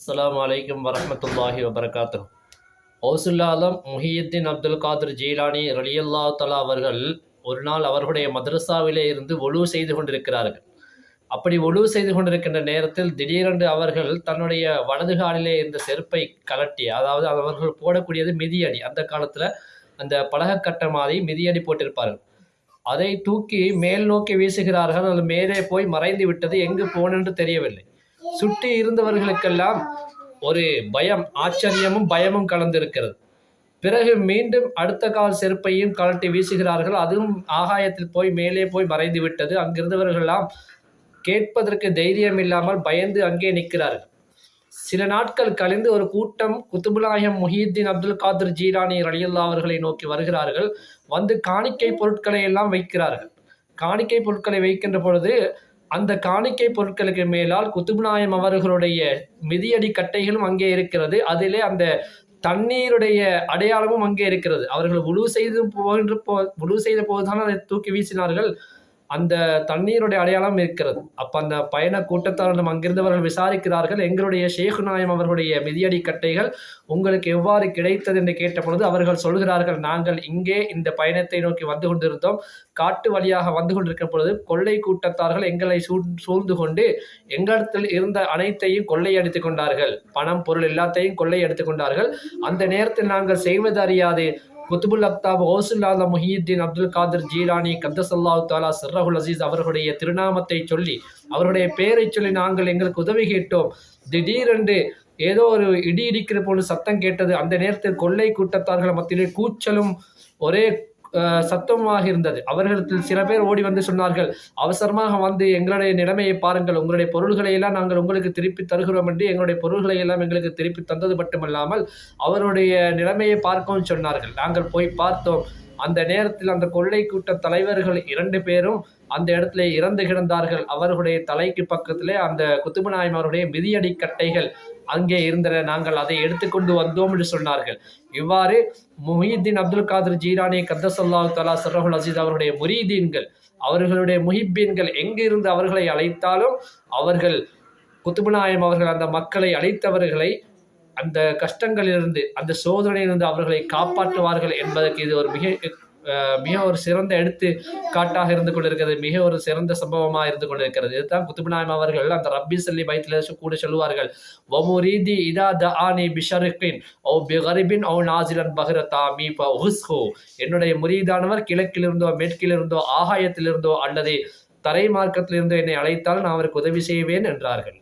அஸ்ஸலாமு அலைக்கும் வரஹ்மத்துல்லாஹி வபரகாத்துஹு. கௌசுல் ஆலம் முஹியுத்தீன் அப்துல் காதிர் ஜீலானி ரலியல்லாஹு தஆலா அவர்கள் ஒரு நாள் அவர்களுடைய மதரசாவிலே இருந்து ஒழு செய்து கொண்டிருக்கிறார்கள். அப்படி ஒழு செய்து கொண்டிருக்கின்ற நேரத்தில் திடீரென்று அவர்கள் தன்னுடைய வலது காலிலே இருந்த செருப்பை கழட்டி, அதாவது அவர்கள் போடக்கூடியது மிதியடி, அந்த காலத்தில் அந்த பலகக்கட்ட மாதிரி மிதியடி போட்டிருப்பார்கள், அதை தூக்கி மேல் நோக்கி வீசுகிறார்கள். அது மேலே போய் மறைந்து விட்டது, எங்கு போனென்று தெரியவில்லை. சுற்றி இருந்தவர்களுக்கெல்லாம் ஒரு பயம், ஆச்சரியமும் பயமும் கலந்திருக்கிறது. பிறகு மீண்டும் அடுத்த கால் செருப்பையும் கழட்டி வீசுகிறார்கள், அதுவும் ஆகாயத்தில் போய் மேலே போய் மறைந்து விட்டது. அங்கிருந்தவர்களெல்லாம் கேட்பதற்கு தைரியம் இல்லாமல் பயந்து அங்கே நிற்கிறார்கள். சில நாட்கள் கழிந்து ஒரு கூட்டம் குத்துபுல் முஹியுத்தீன் அப்துல் காதிர் ஜீலானி ரலியல்லாஹு அவர்களை நோக்கி வருகிறார்கள். வந்து காணிக்கை பொருட்களை எல்லாம் வைக்கிறார்கள். காணிக்கை பொருட்களை வைக்கின்ற பொழுது அந்த காணிக்கை பொருட்களுக்கு மேலால் குத்துபுல் அவர்களுடைய மிதியடி கட்டைகளும் அங்கே இருக்கிறது. அதிலே அந்த தண்ணீருடைய அடையாளமும் அங்கே இருக்கிறது. அவர்கள் உழு செய்த போதுதான் அதை தூக்கி வீசினார்கள். அந்த தண்ணீருடைய அடையாளம் இருக்கிறது. அப்போ அந்த பயண கூட்டத்தாரிடம் அங்கிருந்தவர்கள் விசாரிக்கிறார்கள், எங்களுடைய ஷேக் நாயம் அவர்களுடைய மிதியடி கட்டைகள் உங்களுக்கு எவ்வாறு கிடைத்தது என்று கேட்ட பொழுது அவர்கள் சொல்கிறார்கள், நாங்கள் இங்கே இந்த பயணத்தை நோக்கி வந்து கொண்டிருந்தோம். காட்டு வழியாக வந்து கொண்டிருக்கும் பொழுது கொள்ளை கூட்டத்தார்கள் எங்களை சூழ்ந்து கொண்டு எங்களிடத்தில் இருந்த அனைத்தையும் கொள்ளையடித்துக் கொண்டார்கள். பணம் பொருள் எல்லாத்தையும் கொள்ளையடித்துக் கொண்டார்கள். அந்த நேரத்தில் நாங்கள் செய்வது அறியாது குத்துபுல் அக்தாப் கௌசுல் ஆலம் முஹியுத்தீன் அப்துல் காதிர் ஜீலானி கத்தஸல்லாஹு தஆலா சிர்ரஹுல் அஸீஸ் அவர்களுடைய திருநாமத்தை சொல்லி, அவருடைய பெயரை சொல்லி நாங்கள் எங்களுக்கு உதவி கேட்டோம். திடீரென்று ஏதோ ஒரு இடி இடிக்கிற போது சத்தம் கேட்டது. அந்த நேரத்தில் கொள்ளை கூட்டத்தார்கள் மத்தியிலே கூச்சலும் ஒரே சத்தமாக இருந்தது. அவர்களிடத்தில் சில பேர் ஓடி வந்து சொன்னார்கள், அவசரமாக வந்து எங்களுடைய நிலைமையை பாருங்கள், உங்களுடைய பொருள்களை எல்லாம் நாங்கள் உங்களுக்கு திருப்பி தருகிறோம் என்று எங்களுடைய பொருள்களை எல்லாம் எங்களுக்கு திருப்பி தந்தது மட்டுமல்லாமல் அவருடைய நிலைமையை பார்க்கவும் சொன்னார்கள். நாங்கள் போய் பார்த்தோம். அந்த நேரத்தில் அந்த கொள்ளை கூட்ட தலைவர்கள் 2 பேரும் அந்த இடத்துல இறந்து கிடந்தார்கள். அவர்களுடைய தலைக்கு பக்கத்திலே அந்த குத்துபுல் அவருடைய மிதியடி கட்டைகள் அங்கே இருந்தன. நாங்கள் அதை எடுத்துக்கொண்டு வந்தோம் என்று சொன்னார்கள். இவ்வாறு முஹியுத்தீன் அப்துல் காதிர் ஜீலானி கத்தஸல்லாஹு தஆலா சிர்ரஹுல் அஸீஸ் அவருடைய முரீதீன்கள், அவர்களுடைய முஹிப்பீன்கள் எங்கிருந்து அவர்களை அழைத்தாலும் அவர்கள் குத்துபுல் அவர்கள் அந்த மக்களை அழைத்தவர்களை அந்த கஷ்டங்களிலிருந்து, அந்த சோதனையிலிருந்து அவர்களை காப்பாற்றுவார்கள் என்பதற்கு இது ஒரு மிக ஒரு சிறந்த எடுத்துக்காட்டாக இருந்து கொண்டிருக்கிறது. மிக ஒரு சிறந்த சம்பவமாக இருந்து கொண்டிருக்கிறது. இதுதான் குத்துபுல் அவர்கள் அந்த ரப்பி சொல்லி பைத்தில் கூட சொல்லுவார்கள், வமுரீதி இதா தஆனி பிஷர்கின் ஓ பிகரிபின் ஓ நாசிலன் பஹ்ரதாமி ஃபஹுஸ்ஹு. என்னுடைய முரீதானவர் கிழக்கிலிருந்தோ மேற்கிலிருந்தோ ஆகாயத்திலிருந்தோ அல்லது தரை மார்க்கத்திலிருந்தோ என்னை அழைத்தால் நான் அவருக்கு உதவி செய்வேன் என்றார்கள்.